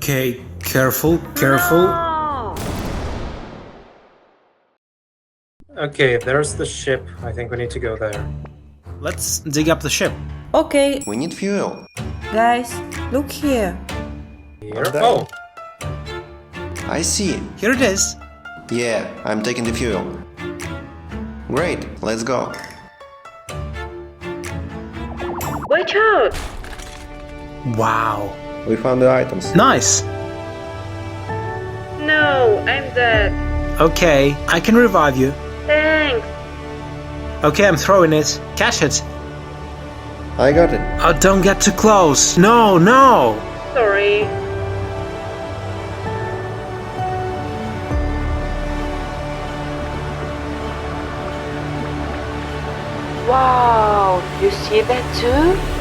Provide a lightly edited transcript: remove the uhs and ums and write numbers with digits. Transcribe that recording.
Okay, careful, careful. No. Okay, there's the ship. I think we need to go there. Let's dig up the ship. Okay, We need fuel. guys, look here. Here. there. Oh, I see. Here it is. Yeah, I'm taking the fuel. Great, let's go. Watch out! Wow. We found the items. Nice. No, I'm dead. Okay, I can revive you. Thanks. Okay, I'm throwing it. Catch it. I got it. Oh, don't get too close. No, no. Sorry. Wow, you see that too?